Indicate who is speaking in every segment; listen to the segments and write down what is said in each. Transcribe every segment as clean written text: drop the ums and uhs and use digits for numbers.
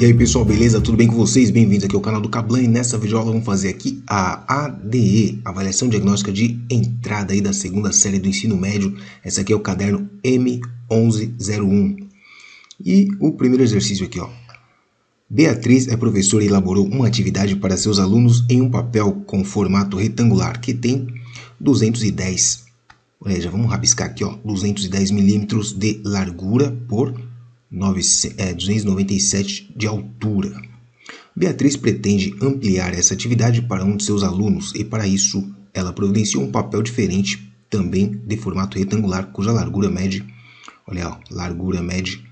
Speaker 1: E aí pessoal, beleza? Tudo bem com vocês? Bem-vindos aqui ao canal do Kablan e nessa videoaula vamos fazer aqui a ADE, Avaliação Diagnóstica de Entrada aí da segunda série do ensino médio. Essa aqui é o caderno M1101. E o primeiro exercício aqui, ó. Beatriz é professora e elaborou uma atividade para seus alunos em um papel com formato retangular que tem 210. Olha, já vamos rabiscar aqui, ó, 210 milímetros de largura por 297 de altura. Beatriz pretende ampliar essa atividade para um de seus alunos e, para isso, ela providenciou um papel diferente, também de formato retangular, cuja largura mede, olha, ó, largura mede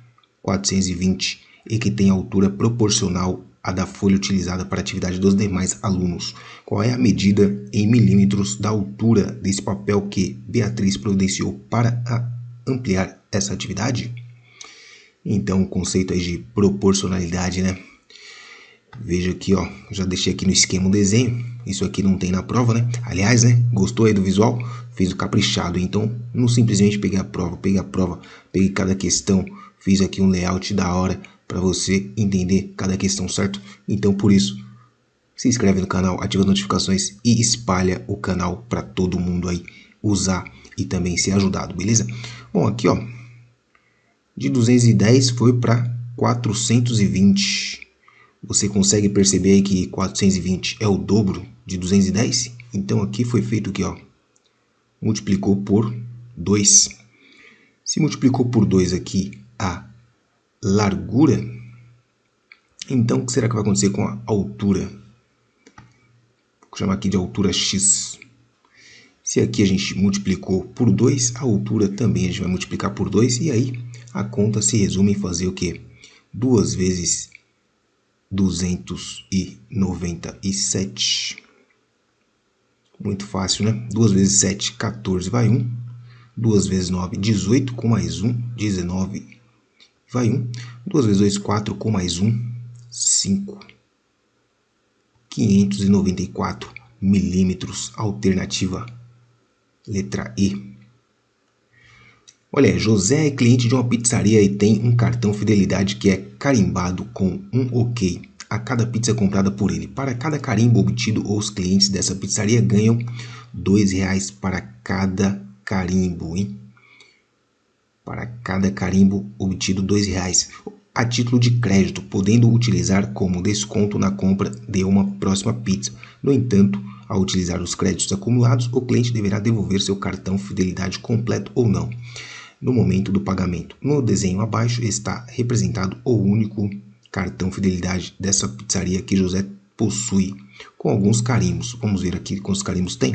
Speaker 1: 420 e que tem altura proporcional à da folha utilizada para a atividade dos demais alunos. Qual é a medida em milímetros da altura desse papel que Beatriz providenciou para ampliar essa atividade? Então, o conceito aí de proporcionalidade, né? Veja aqui, ó, já deixei aqui no esquema o desenho. Isso aqui não tem na prova, né? Aliás, né? Gostou aí do visual? Fiz o caprichado, então não simplesmente peguei a prova, peguei cada questão, fiz aqui um layout da hora para você entender cada questão, certo? Então, por isso, se inscreve no canal, ativa as notificações e espalha o canal para todo mundo aí usar e também ser ajudado, beleza? Bom, aqui, ó, de 210 foi para 420. Você consegue perceber aí que 420 é o dobro de 210? Então aqui foi feito o que, ó? Multiplicou por 2. Se multiplicou por 2 aqui a largura, então o que será que vai acontecer com a altura? Vou chamar aqui de altura x. Se aqui a gente multiplicou por 2, a altura também a gente vai multiplicar por 2 e aí a conta se resume em fazer o quê? 2 vezes 297. Muito fácil, né? 2 vezes 7, 14, vai 1. 2 vezes 9, 18, com mais 1, 19, vai 1. 2 vezes 2, 4, com mais 1, 5. 594 milímetros, alternativa letra E. Olha, José é cliente de uma pizzaria e tem um cartão fidelidade que é carimbado com um OK a cada pizza comprada por ele. Para cada carimbo obtido, os clientes dessa pizzaria ganham R$2 para cada carimbo, hein? Para cada carimbo obtido, R$2 a título de crédito, podendo utilizar como desconto na compra de uma próxima pizza. No entanto, ao utilizar os créditos acumulados, o cliente deverá devolver seu cartão fidelidade completo ou não no momento do pagamento. No desenho abaixo está representado o único cartão fidelidade dessa pizzaria que José possui, com alguns carimbos. Vamos ver aqui quantos carimbos tem.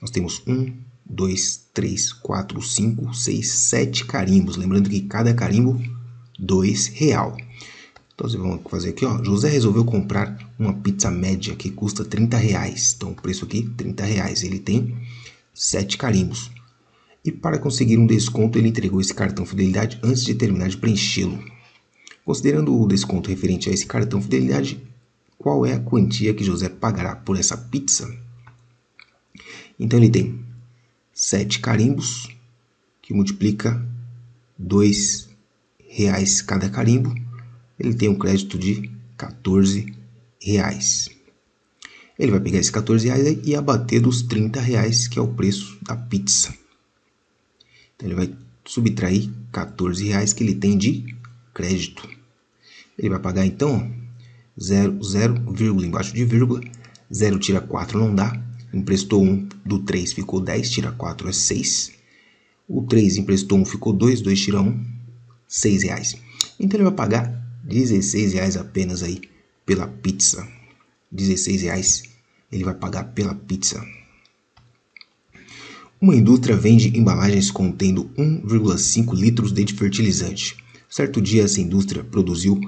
Speaker 1: Nós temos 1, 2, 3, 4, 5, 6, 7 carimbos. Lembrando que cada carimbo R$2. Então vamos fazer aqui, ó. José resolveu comprar uma pizza média que custa R$30. Então o preço aqui R$30. Ele tem 7 carimbos. E para conseguir um desconto, ele entregou esse cartão fidelidade antes de terminar de preenchê-lo. Considerando o desconto referente a esse cartão fidelidade, qual é a quantia que José pagará por essa pizza? Então ele tem 7 carimbos, que multiplica R$2 cada carimbo. Ele tem um crédito de R$14. Ele vai pegar esses R$14 e abater dos R$30, que é o preço da pizza. Então ele vai subtrair R$14 que ele tem de crédito. Ele vai pagar então 0, vírgula embaixo de vírgula. 0 tira 4 não dá. Emprestou 1 do 3 ficou 10, tira 4 é 6. O 3 emprestou 1 ficou 2, 2 tira 1, R$6. Então ele vai pagar R$16 apenas aí pela pizza. R$16 ele vai pagar pela pizza. Uma indústria vende embalagens contendo 1,5 litros de fertilizante. Certo dia, essa indústria produziu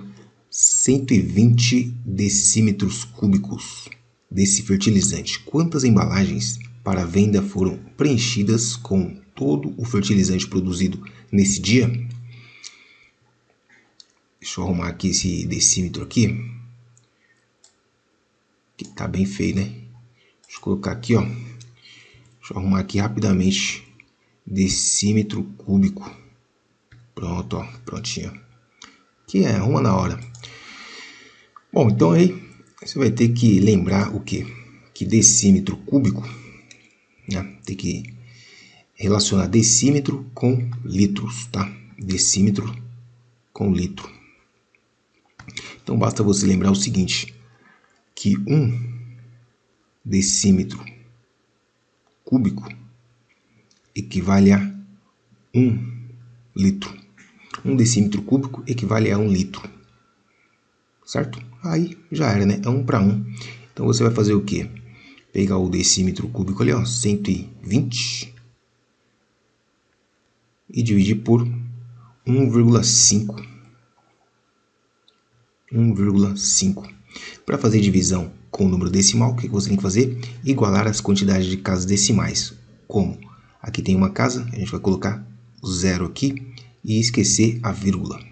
Speaker 1: 120 decímetros cúbicos desse fertilizante. Quantas embalagens para venda foram preenchidas com todo o fertilizante produzido nesse dia? Deixa eu arrumar aqui esse decímetro aqui, que tá bem feio, né? Deixa eu colocar aqui, ó. Deixa eu arrumar aqui rapidamente. Decímetro cúbico. Pronto, ó. Prontinho. Que é, arruma na hora. Bom, então aí você vai ter que lembrar o quê? Que decímetro cúbico, né? Tem que relacionar decímetro com litros, tá? Decímetro com litro. Então basta você lembrar o seguinte, que 1 decímetro cúbico equivale a 1 litro. 1 decímetro cúbico equivale a 1 litro. Certo? Aí já era, né? É 1 para 1. Então você vai fazer o quê? Pegar o decímetro cúbico ali, ó, 120, e dividir por 1,5. 1,5. Para fazer divisão com o número decimal, o que você tem que fazer? Igualar as quantidades de casas decimais. Como? Aqui tem uma casa, a gente vai colocar o 0 aqui e esquecer a vírgula.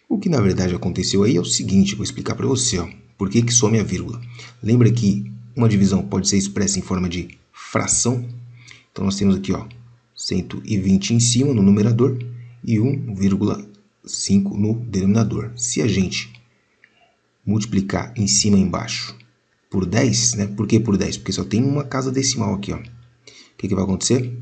Speaker 1: O que na verdade aconteceu aí é o seguinte, vou explicar para você, ó, por que some a vírgula. Lembra que uma divisão pode ser expressa em forma de fração? Então nós temos aqui, ó, 120 em cima no numerador e 1,5 no denominador. Se a gente multiplicar em cima e embaixo por 10, né? Por que por 10? Porque só tem uma casa decimal aqui, ó. O que vai acontecer?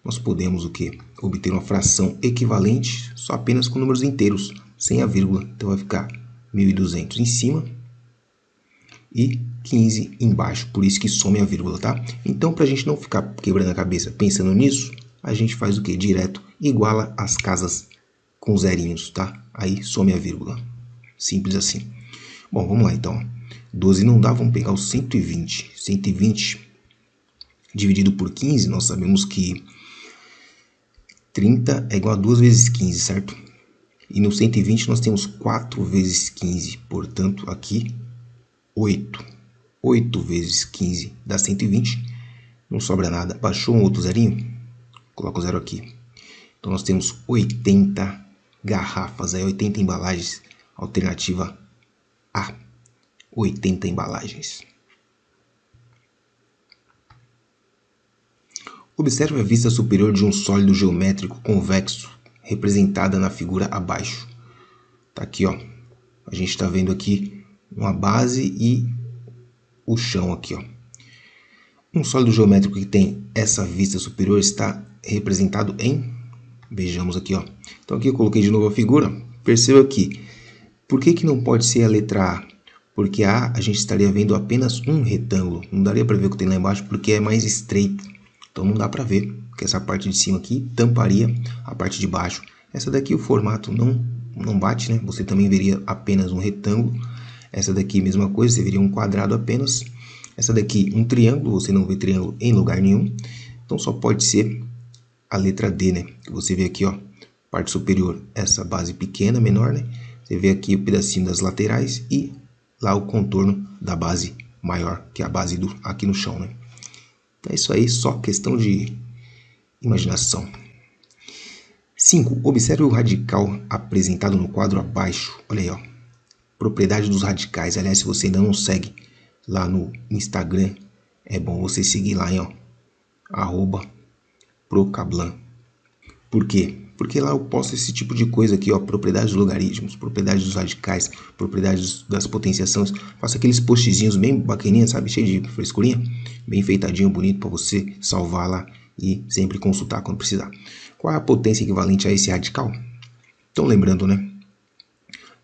Speaker 1: Nós podemos o quê? Obter uma fração equivalente só apenas com números inteiros, sem a vírgula. Então vai ficar 1.200 em cima e 15 embaixo. Por isso que some a vírgula, tá? Então, para a gente não ficar quebrando a cabeça pensando nisso, a gente faz o quê? Direto, iguala as casas com zerinhos, tá? Aí some a vírgula. Simples assim. Bom, vamos lá então. 12 não dá, vamos pegar o 120. 120 dividido por 15, nós sabemos que 30 é igual a 2 vezes 15, certo? E no 120 nós temos 4 vezes 15, portanto aqui 8. 8 vezes 15 dá 120, não sobra nada. Baixou um outro zerinho? Coloca o zero aqui. Então nós temos 80 garrafas, aí 80 embalagens, alternativa A. 80 embalagens. Observe a vista superior de um sólido geométrico convexo, representada na figura abaixo. Tá aqui, ó. A gente está vendo aqui uma base e o chão aqui, ó. Um sólido geométrico que tem essa vista superior está representado em... Vejamos aqui, ó. Então aqui eu coloquei de novo a figura. Perceba aqui. Por que não pode ser a letra A? Porque a gente estaria vendo apenas um retângulo. Não daria para ver o que tem lá embaixo porque é mais estreito. Então não dá para ver, porque essa parte de cima aqui tamparia a parte de baixo. Essa daqui o formato não bate, né? Você também veria apenas um retângulo. Essa daqui mesma coisa, você veria um quadrado apenas. Essa daqui um triângulo, você não vê triângulo em lugar nenhum. Então só pode ser a letra D, né? Que você vê aqui, ó, parte superior, essa base pequena, menor, né? Você vê aqui o pedacinho das laterais e lá o contorno da base maior, que é a base aqui no chão, né? É isso aí, só questão de imaginação. 5. Observe o radical apresentado no quadro abaixo. Olha aí, ó. Propriedade dos radicais. Aliás, se você ainda não segue lá no Instagram, é bom você seguir lá, hein, ó. @procablan. Por quê? Porque lá eu posto esse tipo de coisa aqui, ó, propriedades dos logaritmos, propriedades dos radicais, propriedades das potenciações. Faço aqueles postzinhos bem bacaninhos, sabe? Cheio de frescurinha, bem feitadinho, bonito para você salvar lá e sempre consultar quando precisar. Qual é a potência equivalente a esse radical? Então lembrando, né,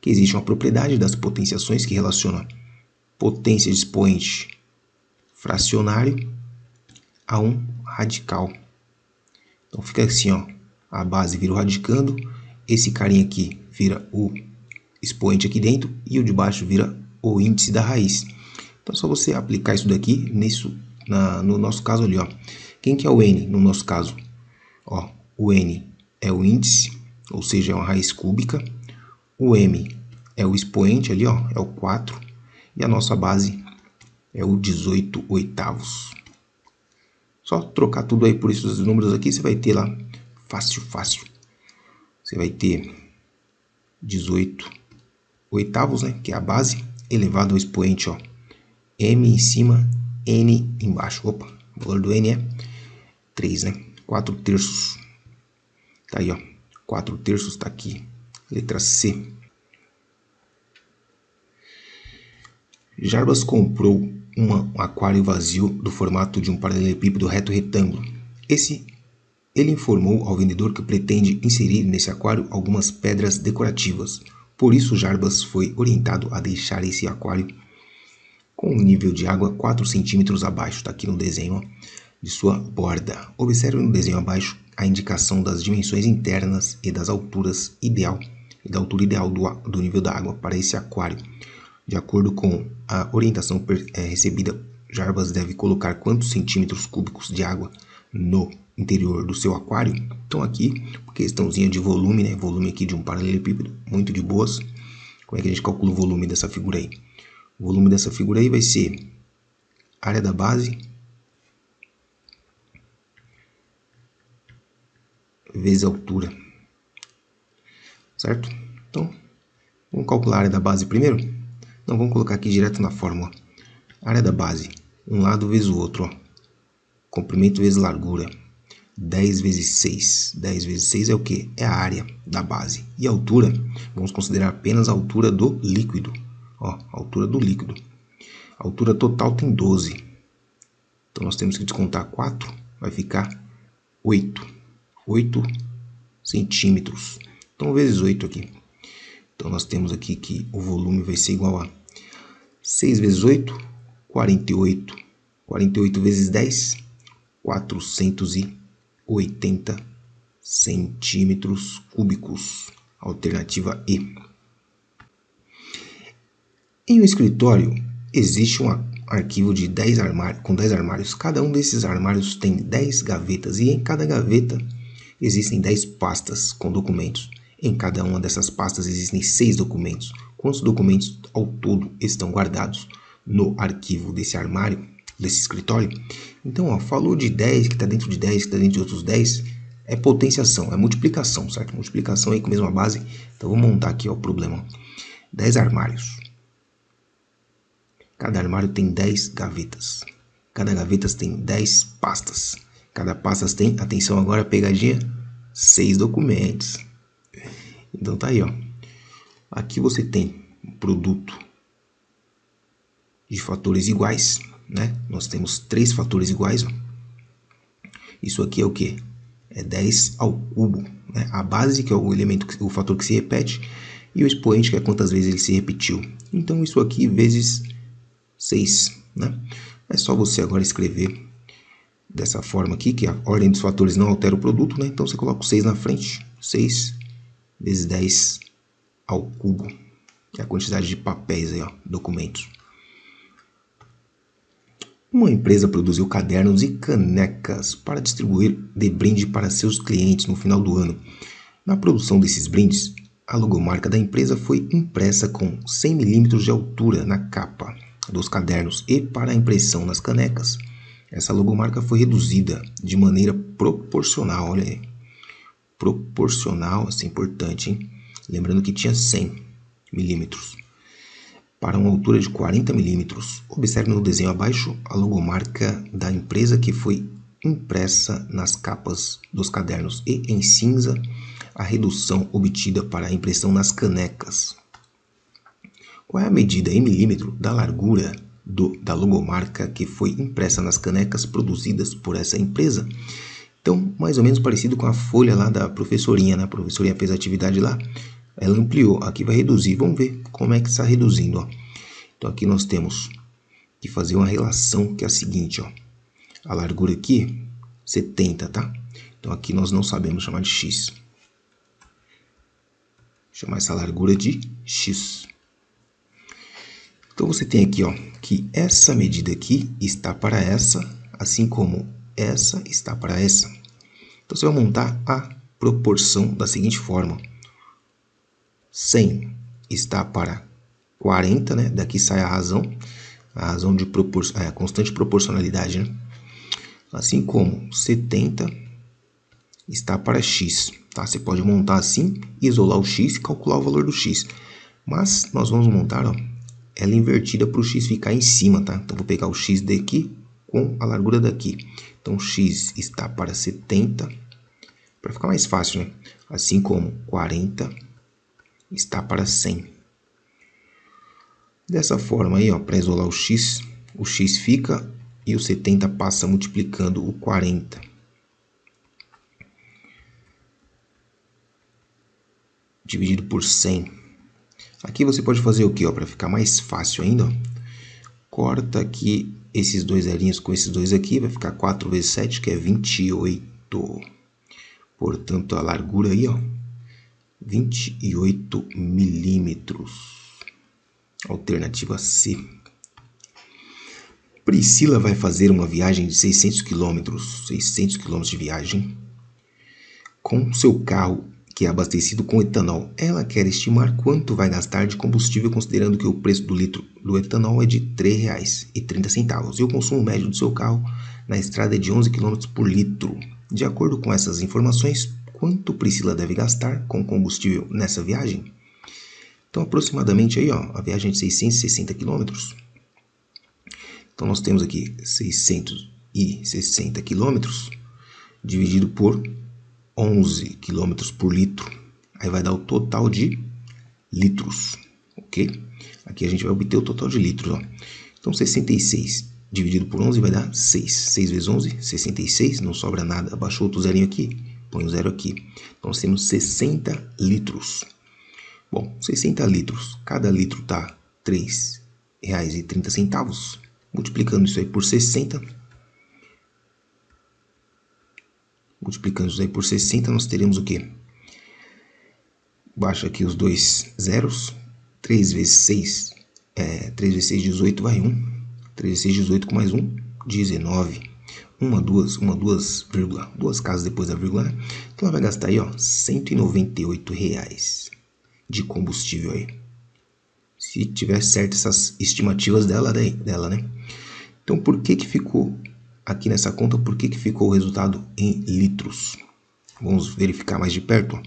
Speaker 1: que existe uma propriedade das potenciações que relaciona potência de expoente fracionário a um radical. Então fica assim, ó. A base vira o radicando, esse carinha aqui vira o expoente aqui dentro e o de baixo vira o índice da raiz. Então é só você aplicar isso daqui no nosso caso ali, ó. Quem que é o n no nosso caso? Ó, o n é o índice, ou seja, é uma raiz cúbica. O m é o expoente ali, ó, é o 4. E a nossa base é o 18 oitavos. Só trocar tudo aí por esses números aqui, você vai ter lá fácil. Você vai ter 18 oitavos, né, que é a base, elevado ao expoente, ó, m em cima, n embaixo. Opa, o valor do n é 3, né? 4 terços. Tá aí, ó. 4 terços tá aqui. Letra C. Jarbas comprou um aquário vazio do formato de um paralelepípedo reto retângulo. Ele informou ao vendedor que pretende inserir nesse aquário algumas pedras decorativas. Por isso, Jarbas foi orientado a deixar esse aquário com um nível de água 4 centímetros abaixo. Está aqui no desenho, ó, de sua borda. Observe no desenho abaixo a indicação das dimensões internas e das alturas ideal e da altura ideal do nível da água para esse aquário. De acordo com a orientação recebida, Jarbas deve colocar quantos centímetros cúbicos de água no interior do seu aquário. Então aqui, questãozinha de volume, né? Volume aqui de um paralelepípedo, muito de boas. Como é que a gente calcula o volume dessa figura aí? O volume dessa figura aí vai ser área da base vezes a altura, certo? Então, vamos calcular a área da base primeiro? Não, vamos colocar aqui direto na fórmula. Área da base, um lado vezes o outro, ó. Comprimento vezes largura, 10 vezes 6. 10 vezes 6 é o que? É a área da base. E a altura, vamos considerar apenas a altura do líquido. Ó, a altura do líquido. A altura total tem 12. Então, nós temos que descontar 4, vai ficar 8. 8 centímetros. Então, vezes 8 aqui. Então, nós temos aqui que o volume vai ser igual a 6 vezes 8, 48. 48 vezes 10, 480 centímetros cúbicos. Alternativa E. Em um escritório, existe um arquivo de 10 armários, com 10 armários. Cada um desses armários tem 10 gavetas e em cada gaveta existem 10 pastas com documentos. Em cada uma dessas pastas existem 6 documentos. Quantos documentos ao todo estão guardados no arquivo desse armário, desse escritório? Então, ó, falou de 10, que está dentro de 10, que está dentro de outros 10, é potenciação, é multiplicação, certo? Multiplicação aí com a mesma base. Então, vamos montar aqui ó, o problema. 10 armários. Cada armário tem 10 gavetas. Cada gaveta tem 10 pastas. Cada pasta tem, atenção agora, pegadinha, 6 documentos. Então tá aí, ó. Aqui você tem um produto de fatores iguais, né? Nós temos 3 fatores iguais, ó. Isso aqui é o que? É 10 ao cubo, né? A base, que é o elemento, o fator que se repete, e o expoente, que é quantas vezes ele se repetiu. Então isso aqui vezes 6, né? É só você agora escrever dessa forma aqui, que a ordem dos fatores não altera o produto, né? Então você coloca o 6 na frente, 6 vezes 10 ao cubo, que é a quantidade de papéis aí, ó, documentos. Uma empresa produziu cadernos e canecas para distribuir de brinde para seus clientes no final do ano. Na produção desses brindes, a logomarca da empresa foi impressa com 100 milímetros de altura na capa dos cadernos e para a impressão nas canecas. Essa logomarca foi reduzida de maneira proporcional, olha aí. Proporcional, isso é importante, hein? Lembrando que tinha 100 milímetros. Para uma altura de 40 milímetros. Observe no desenho abaixo a logomarca da empresa que foi impressa nas capas dos cadernos e em cinza a redução obtida para a impressão nas canecas. Qual é a medida em milímetro da largura da logomarca que foi impressa nas canecas produzidas por essa empresa? Então, mais ou menos parecido com a folha lá da professorinha, né? A professorinha fez a atividade lá, ela ampliou, aqui vai reduzir, vamos ver como é que está reduzindo, ó. Então, aqui nós temos que fazer uma relação que é a seguinte, ó. A largura aqui, 70, tá? Então, aqui nós não sabemos chamar de x. Vou chamar essa largura de x. Então, você tem aqui, ó, que essa medida aqui está para essa, assim como essa está para essa. Então, você vai montar a proporção da seguinte forma. 100 está para 40, né? Daqui sai a razão de a constante proporcionalidade, né? Assim como 70 está para x, tá? Você pode montar assim, isolar o x e calcular o valor do x. Mas nós vamos montar, ó, ela invertida para o x ficar em cima, tá? Então, vou pegar o x daqui com a largura daqui. Então, x está para 70, para ficar mais fácil, né? Assim como 40 está para 100. Dessa forma aí, ó, para isolar o x fica e o 70 passa multiplicando o 40. Dividido por 100. Aqui você pode fazer o que, ó, para ficar mais fácil ainda, ó. Corta aqui esses dois zerinhos com esses dois aqui, vai ficar 4 vezes 7, que é 28. Portanto, a largura aí, ó, 28 milímetros. Alternativa C. Priscila vai fazer uma viagem de 600 quilômetros de viagem com seu carro que é abastecido com etanol. Ela quer estimar quanto vai gastar de combustível, considerando que o preço do litro do etanol é de R$ 3,30 e o consumo médio do seu carro na estrada é de 11 km por litro. De acordo com essas informações, quanto Priscila deve gastar com combustível nessa viagem? Então, aproximadamente aí, ó, a viagem é de 660 km. Então, nós temos aqui 660 km dividido por 11 km por litro. Aí vai dar o total de litros, ok? Aqui a gente vai obter o total de litros, ó. Então, 66 dividido por 11 vai dar 6. 6 vezes 11, 66, não sobra nada. Abaixou outro zerinho aqui, põe o zero aqui. Então, nós temos 60 litros. Bom, 60 litros, cada litro está R$ 3,30. Multiplicando isso aí por 60, nós teremos o quê? Baixa aqui os dois zeros. 3 vezes 6, 3 vezes 6, 18, vai 1. 3 vezes 6, 18 com mais 1, 19. Duas casas depois da vírgula, né? Então ela vai gastar aí, ó, R$ 198 de combustível aí. Se tiver certo essas estimativas dela, né? Então, por que ficou aqui nessa conta? Por que ficou o resultado em litros? Vamos verificar mais de perto. Ó.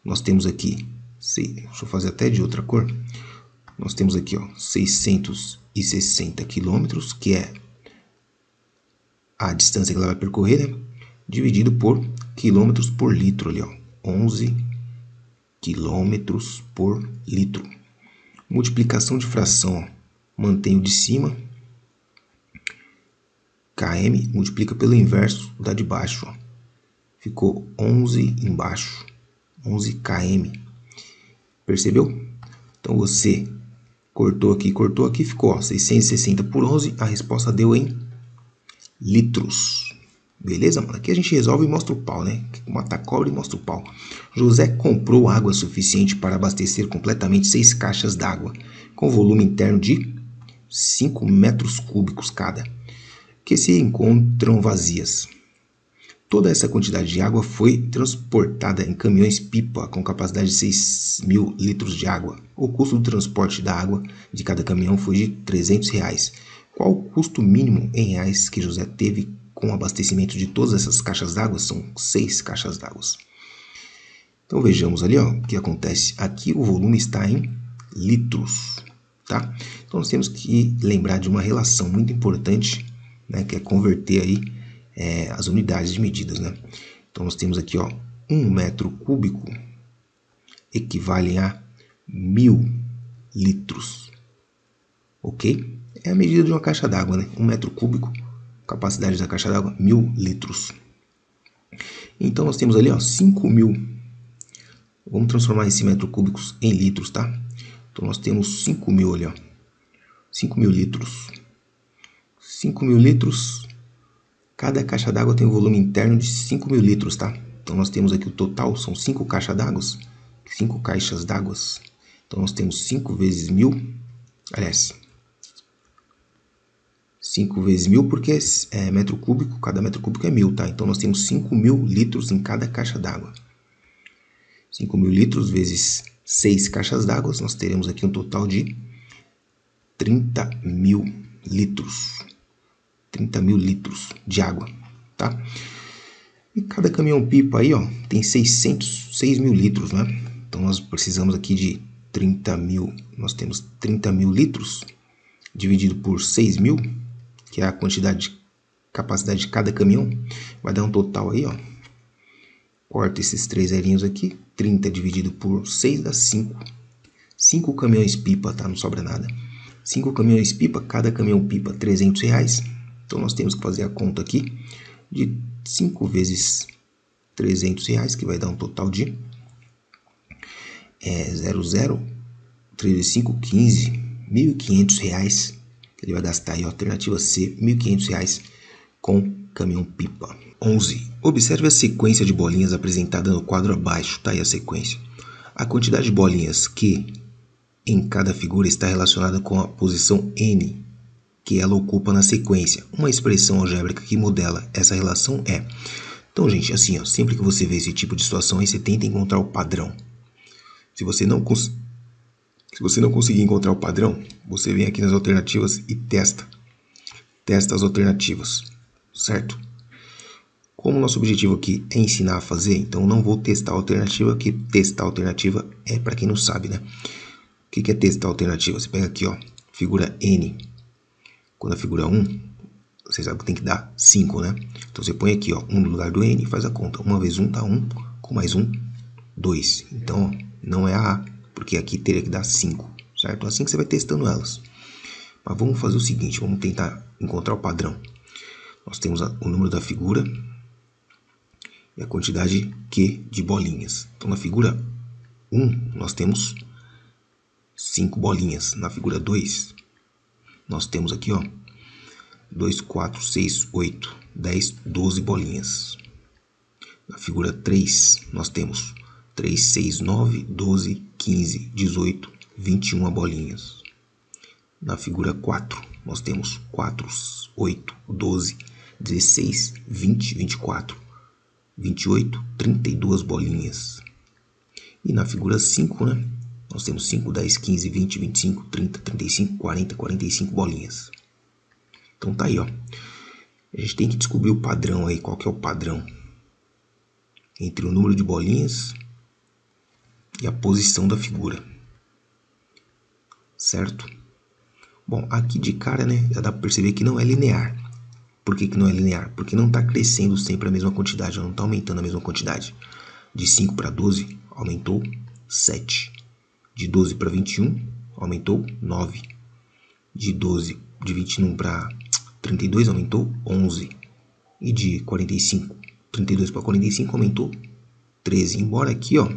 Speaker 1: Nós temos aqui, deixa eu fazer até de outra cor. Nós temos aqui, ó, 660 quilômetros, que é a distância que ela vai percorrer, né? Dividido por quilômetros por litro ali, ó, 11 quilômetros por litro. Multiplicação de fração, ó, mantém o de cima, km, multiplica pelo inverso da de baixo, ó. Ficou 11 embaixo, 11 km. Percebeu? Então você cortou aqui, ficou, ó, 660 por 11, a resposta deu em litros. Beleza, mano? Aqui a gente resolve e mostra o pau, né? Mata a cobra e mostra o pau. José comprou água suficiente para abastecer completamente 6 caixas d'água, com volume interno de 5 metros cúbicos cada, que se encontram vazias. Toda essa quantidade de água foi transportada em caminhões-pipa com capacidade de 6.000 litros de água. O custo do transporte da água de cada caminhão foi de R$ 300. Qual o custo mínimo em reais que José teve com o abastecimento de todas essas caixas d'água? São 6 caixas d'água. Então vejamos ali, ó, o que acontece. Aqui o volume está em litros, tá? Então nós temos que lembrar de uma relação muito importante, né, que é converter aí as unidades de medidas, né? Então nós temos aqui, ó, 1 metro cúbico equivale a 1.000 litros, ok? É a medida de uma caixa d'água, né? 1 metro cúbico, capacidade da caixa d'água, 1.000 litros. Então nós temos ali, ó, 5.000. Vamos transformar esse metro cúbico em litros, tá? Então nós temos 5.000 ali, ó, 5.000 litros. 5.000 litros, cada caixa d'água tem um volume interno de 5.000 litros, tá? Então nós temos aqui o total, são 5 caixas d'água, 5 caixas d'água. Então nós temos 5 vezes 1.000, aliás, 5 vezes 1.000 porque é metro cúbico, cada metro cúbico é 1.000, tá? Então nós temos 5.000 litros em cada caixa d'água. 5.000 litros vezes 6 caixas d'água, nós teremos aqui um total de 30.000 litros. 30.000 litros de água, tá? E cada caminhão-pipa aí, ó, tem 6.000 litros, né? Então nós precisamos aqui de 30.000, nós temos 30.000 litros dividido por 6.000, que é a quantidade de capacidade de cada caminhão, vai dar um total aí, ó. Corta esses 3 zerinhos aqui, 30 dividido por 6 dá 5. 5 caminhões-pipa, tá? Não sobra nada. 5 caminhões pipa, cada caminhão pipa R$300. Então nós temos que fazer a conta aqui de 5 vezes R$300, que vai dar um total de 3 vezes 5, 15, R$1.500. Ele vai gastar aí, ó, alternativa C, R$1.500 com caminhão pipa. 11. Observe a sequência de bolinhas apresentada no quadro abaixo. Tá aí a sequência. A quantidade de bolinhas que em cada figura está relacionada com a posição N que ela ocupa na sequência. Uma expressão algébrica que modela essa relação é... Então, gente, assim, ó, sempre que você vê esse tipo de situação, aí você tenta encontrar o padrão. Se você não conseguir encontrar o padrão, você vem aqui nas alternativas e testa as alternativas, certo? Como o nosso objetivo aqui é ensinar a fazer, então eu não vou testar a alternativa, que testar a alternativa é para quem não sabe, né? O que é testar a alternativa? Você pega aqui, ó, figura N. Quando a figura 1, você sabe que tem que dar 5, né? Então você põe aqui, ó, 1 no lugar do N e faz a conta. 1 vezes 1 dá 1, com mais 1, 2. Então, ó, não é a A, porque aqui teria que dar 5, certo? Assim que você vai testando elas. Mas vamos fazer o seguinte, vamos tentar encontrar o padrão. Nós temos o número da figura e a quantidade Q de bolinhas. Então, na figura 1, nós temos 5 bolinhas. Na figura 2, nós temos aqui, ó, 2, 4, 6, 8, 10, 12 bolinhas. Na figura 3, nós temos 3, 6, 9, 12, 15, 18, 21 bolinhas. Na figura 4, nós temos 4, 8, 12, 16, 20, 24, 28, 32 bolinhas. E na figura 5, né, nós temos 5, 10, 15, 20, 25, 30, 35, 40, 45 bolinhas. Então tá aí, ó. A gente tem que descobrir o padrão aí. Qual que é o padrão entre o número de bolinhas e a posição da figura, certo? Bom, aqui de cara, né, já dá para perceber que não é linear. Por que não é linear? Porque não está crescendo sempre a mesma quantidade, não está aumentando a mesma quantidade. De 5 para 12, aumentou 7. De 12 para 21, aumentou 9. De 21 para 32, aumentou 11. E de 32 para 45, aumentou 13. Embora aqui, ó,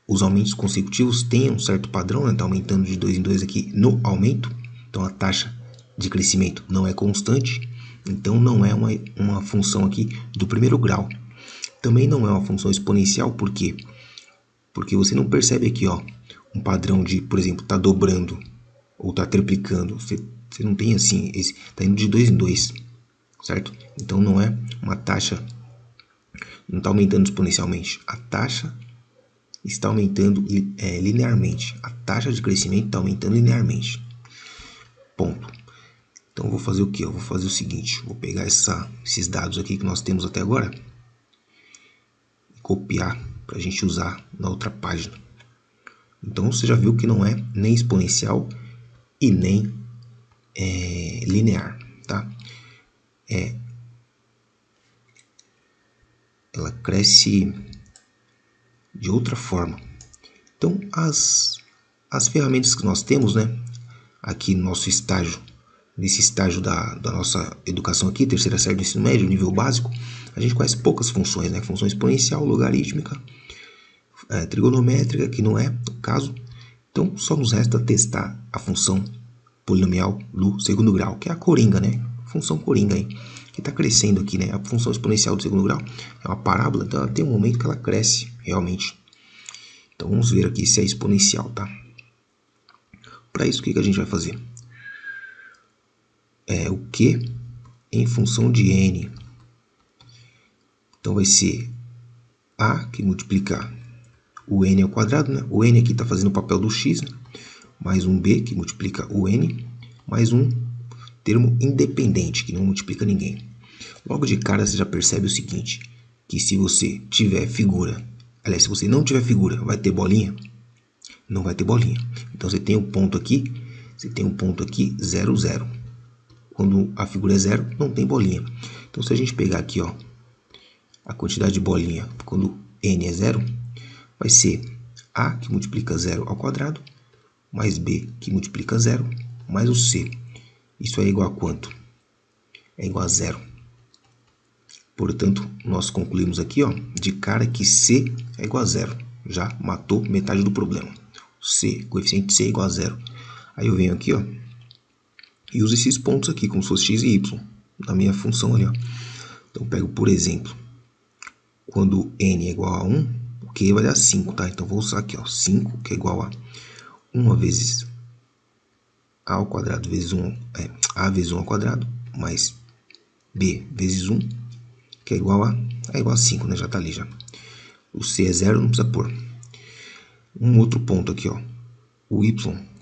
Speaker 1: os aumentos consecutivos tenham um certo padrão, né? Tá aumentando de 2 em 2 aqui no aumento. Então a taxa de crescimento não é constante. Então não é uma função aqui do primeiro grau. Também não é uma função exponencial, por quê? Porque você não percebe aqui, ó, um padrão de, por exemplo, tá dobrando ou tá triplicando. Você não tem assim, tá indo de 2 em 2, certo? Então não é uma taxa, não está aumentando exponencialmente. A taxa está aumentando linearmente. A taxa de crescimento está aumentando linearmente. Ponto. Então eu vou fazer o que? Eu vou fazer o seguinte, vou pegar esses dados aqui que nós temos até agora e copiar para a gente usar na outra página. Então você já viu que não é nem exponencial e nem linear, tá? Ela cresce de outra forma. Então as ferramentas que nós temos, né, aqui no nosso estágio, nesse estágio da nossa educação aqui, terceira série do ensino médio, nível básico, a gente conhece poucas funções, né? Função exponencial, logarítmica, trigonométrica, que não é o caso. Então só nos resta testar a função polinomial do segundo grau, que é a coringa, né? Função coringa aí, que está crescendo aqui, né? A função exponencial do segundo grau é uma parábola, então ela tem um momento que ela cresce realmente. Então vamos ver aqui se é exponencial, tá? Para isso, o que a gente vai fazer? O Q em função de N. Então vai ser A que multiplica o N ao quadrado, né? O N aqui está fazendo o papel do X, né? Mais um B que multiplica o N, mais um termo independente que não multiplica ninguém. Logo de cara você já percebe o seguinte, que se você tiver figura, aliás, se você não tiver figura, vai ter bolinha? Não vai ter bolinha. Então você tem um ponto aqui, 0, 0. Quando a figura é 0, não tem bolinha. Então se a gente pegar aqui, ó, a quantidade de bolinha, quando N é 0, vai ser A que multiplica 0 ao quadrado, mais B que multiplica 0, mais o C. Isso é igual a quanto? É igual a 0. Portanto, nós concluímos aqui, ó, de cara que C é igual a 0. Já matou metade do problema. C, coeficiente C é igual a 0. Aí eu venho aqui, ó, e uso esses pontos aqui, como se fosse x e y, na minha função ali, ó. Então, eu pego, por exemplo, quando n é igual a 1, o Q vai dar 5, tá? Então, vou usar aqui, ó, 5, que é igual a 1 vezes a ao quadrado vezes 1, a vezes 1 ao quadrado, mais b vezes 1, que é igual a 5, né? Já tá ali, já. O C é 0, não precisa pôr. Um outro ponto aqui, ó. O y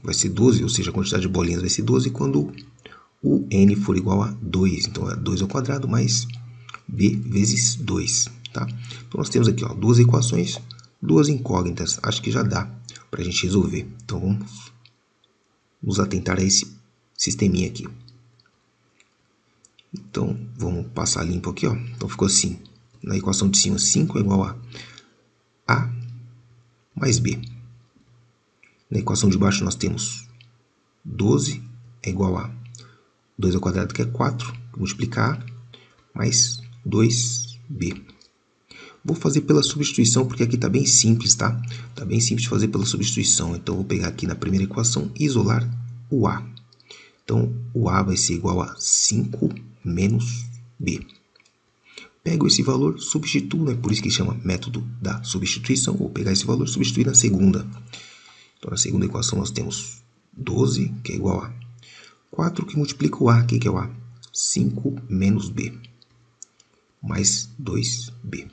Speaker 1: vai ser 12, ou seja, a quantidade de bolinhas vai ser 12 quando o n for igual a 2. Então, é 2 ao quadrado mais b vezes 2, tá? Então, nós temos aqui, ó, duas equações, duas incógnitas. Acho que já dá para a gente resolver. Então, vamos nos atentar a esse sisteminha aqui. Então, vamos passar limpo aqui, ó. Então, ficou assim. Na equação de cima, 5 é igual a mais b. Na equação de baixo, nós temos 12 é igual a 2 ao quadrado, que é 4, multiplicar a, mais 2b. Vou fazer pela substituição, porque aqui está bem simples, tá? Está bem simples de fazer pela substituição. Então, vou pegar aqui na primeira equação e isolar o a. Então, o a vai ser igual a 5 menos b. Pego esse valor, substituo, né? Por isso que chama método da substituição. Vou pegar esse valor e substituir na segunda. Então, na segunda equação, nós temos 12, que é igual a 4, que multiplica o a. O que é o a? 5 menos b, mais 2b.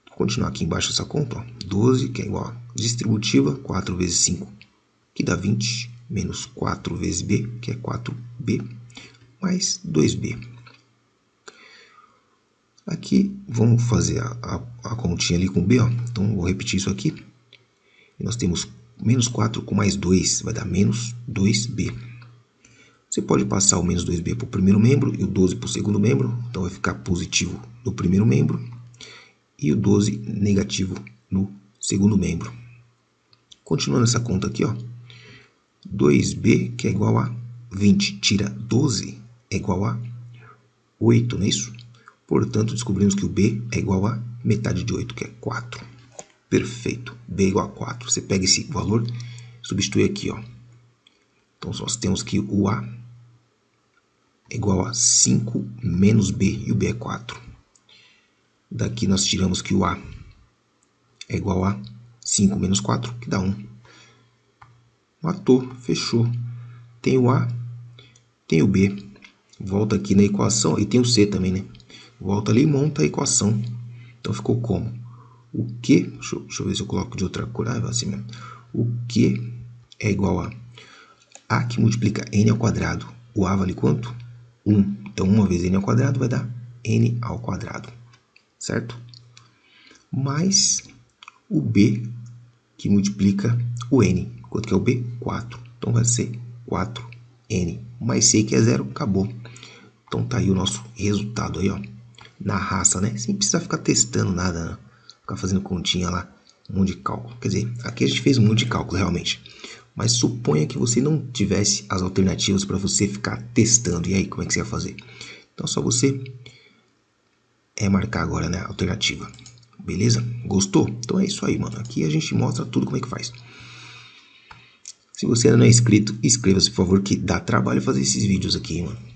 Speaker 1: Vou continuar aqui embaixo essa conta, ó. 12, que é igual a distributiva, 4 vezes 5, que dá 20, menos 4 vezes b, que é 4b, mais 2b. Aqui, vamos fazer a continha ali com b, ó. Então, vou repetir isso aqui. E nós temos menos 4 com mais 2, vai dar menos 2b. Você pode passar o menos 2b para o primeiro membro e o 12 para o segundo membro. Então, vai ficar positivo no primeiro membro e o 12 negativo no segundo membro. Continuando essa conta aqui, ó. 2b, que é igual a 20, tira 12, é igual a 8, não é isso? Portanto, descobrimos que o b é igual a metade de 8, que é 4. Perfeito. B é igual a 4. Você pega esse valor, substitui aqui, ó. Então, nós temos que o a é igual a 5 menos b, e o b é 4. Daqui nós tiramos que o a é igual a 5 menos 4, que dá 1. Matou, fechou. Tem o a, tem o b. Volta aqui na equação, e tem o c também, né? Volta ali e monta a equação. Então, ficou como? O Q, deixa eu ver se eu coloco de outra cor, assim mesmo. O Q é igual a que multiplica n ao quadrado. O a vale quanto? 1. Então, 1 vezes n ao quadrado vai dar n ao quadrado, certo? Mais o b, que multiplica o n. Quanto que é o b? 4. Então, vai ser 4n. Mais c, que é 0, acabou. Então, tá aí o nosso resultado aí, ó. Na raça, né? Sem precisar ficar testando nada, né? Ficar fazendo continha lá, um monte de cálculo. Quer dizer, aqui a gente fez um monte de cálculo, realmente. Mas suponha que você não tivesse as alternativas para você ficar testando. E aí, como é que você ia fazer? Então, só você marcar agora, né, a alternativa. Beleza? Gostou? Então é isso aí, mano. Aqui a gente mostra tudo como é que faz. Se você ainda não é inscrito, inscreva-se, por favor, que dá trabalho fazer esses vídeos aqui, mano.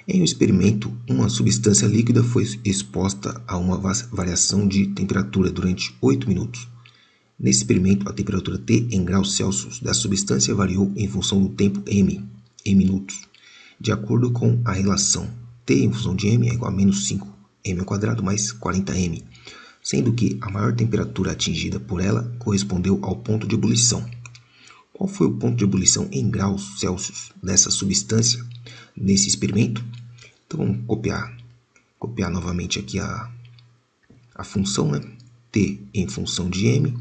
Speaker 1: Em um experimento, uma substância líquida foi exposta a uma variação de temperatura durante 8 minutos. Nesse experimento, a temperatura T em graus Celsius da substância variou em função do tempo m, em minutos, de acordo com a relação T em função de m é igual a menos 5m ao quadrado mais 40m, sendo que a maior temperatura atingida por ela correspondeu ao ponto de ebulição. Qual foi o ponto de ebulição em graus Celsius dessa substância nesse experimento? Então, vamos copiar novamente aqui a função, né? T em função de m,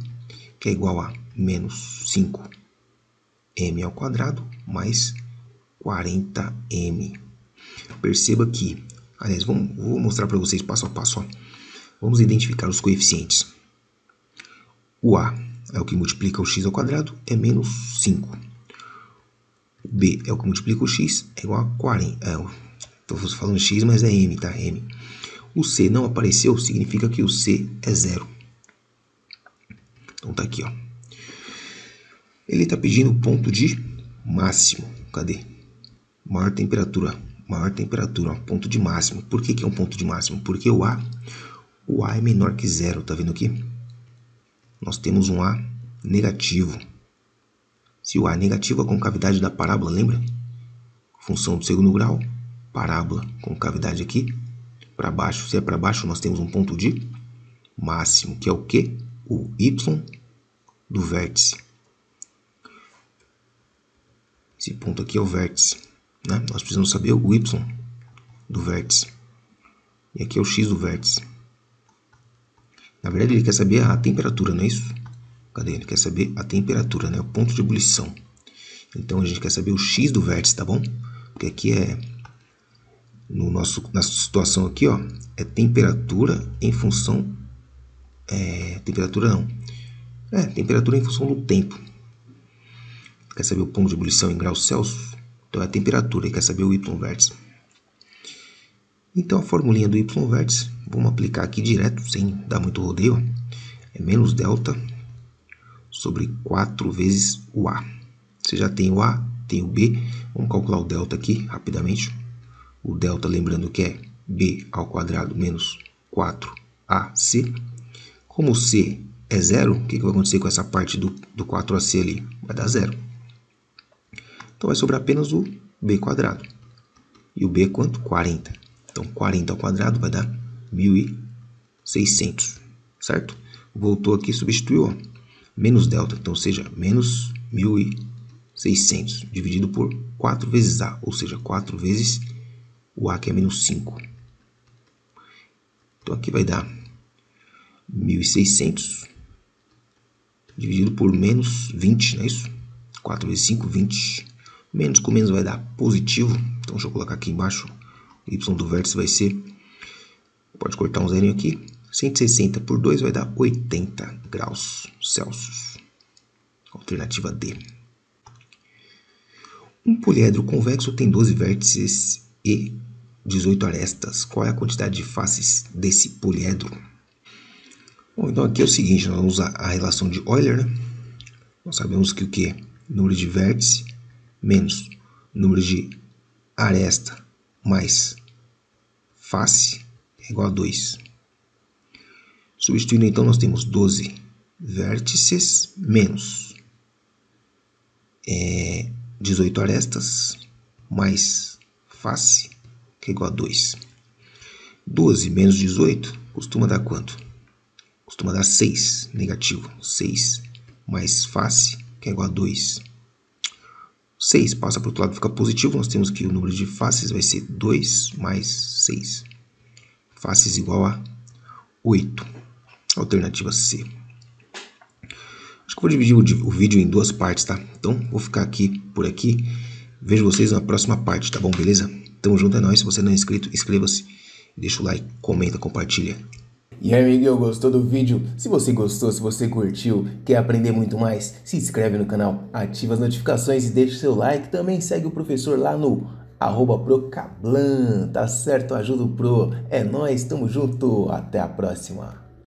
Speaker 1: que é igual a menos 5m ao quadrado mais 40m. Perceba que, aliás, vou mostrar para vocês passo a passo, ó. Vamos identificar os coeficientes. O a é o que multiplica o x ao quadrado, é menos 5. B é o que multiplica o x, é igual a 40. Estou falando x, mas é m, tá? M. O C não apareceu, significa que o C é 0. Então tá aqui, ó. Ele está pedindo ponto de máximo. Cadê? Maior temperatura, ó, ponto de máximo. Por que é um ponto de máximo? Porque o A é menor que 0, tá vendo aqui? Nós temos um A negativo. Se o A é negativo, a concavidade da parábola, lembra? Função do segundo grau, parábola, concavidade aqui, para baixo. Se é para baixo, nós temos um ponto de máximo, que é o quê? O Y do vértice. Esse ponto aqui é o vértice, né? Nós precisamos saber o Y do vértice. E aqui é o X do vértice. Na verdade, ele quer saber a temperatura, não é isso? Cadê? Ele quer saber a temperatura, né? O ponto de ebulição. Então, a gente quer saber o X do vértice, tá bom? Porque aqui é... Nessa situação aqui, ó, é temperatura em função... temperatura não. Temperatura em função do tempo. Quer saber o ponto de ebulição em graus Celsius? Então é a temperatura, e quer saber o Y vértice. Então a formulinha do Y vértice, vamos aplicar aqui direto, sem dar muito rodeio. É menos delta sobre 4 vezes o A. Você já tem o A, tem o B. Vamos calcular o delta aqui rapidamente. O delta, lembrando que é B ao quadrado menos 4AC. Como o C é 0, o que vai acontecer com essa parte do 4AC ali? Vai dar 0. Então vai sobrar apenas o B quadrado. E o B é quanto? 40. Então 40 ao quadrado vai dar 1.600, certo? Voltou aqui, substituiu, ó, menos delta, então seja menos 1.600 dividido por 4 vezes A, ou seja, 4 vezes o A, que é menos 5. Então aqui vai dar 1.600 dividido por menos 20, não é isso? 4 vezes 5, 20. Menos com menos vai dar positivo. Então deixa eu colocar aqui embaixo. O Y do vértice vai ser... Pode cortar um zerinho aqui. 160 por 2 vai dar 80 graus Celsius. Alternativa D. Um poliedro convexo tem 12 vértices e 18 arestas. Qual é a quantidade de faces desse poliedro? Bom, então aqui é o seguinte, nós vamos usar a relação de Euler, né? Nós sabemos que o que? Número de vértice menos número de aresta mais face é igual a 2. Substituindo, então, nós temos 12 vértices menos 18 arestas mais face, que é igual a 2. 12 menos 18 costuma dar quanto? Costuma dar 6, negativo. 6 mais face, que é igual a 2. 6 passa para o outro lado, fica positivo. Nós temos que o número de faces vai ser 2 mais 6. Faces igual a 8. Alternativa C. Acho que vou dividir o vídeo em duas partes, tá? Então, vou ficar aqui por aqui. Vejo vocês na próxima parte, tá bom? Beleza? Tamo junto, é nóis. Se você não é inscrito, inscreva-se. Deixa o like, comenta, compartilha.
Speaker 2: E aí, amiguinho, gostou do vídeo? Se você gostou, se você curtiu, quer aprender muito mais, se inscreve no canal, ativa as notificações e deixa o seu like. Também segue o professor lá no @procablan, tá certo? Ajuda o Pro. É nóis, tamo junto. Até a próxima.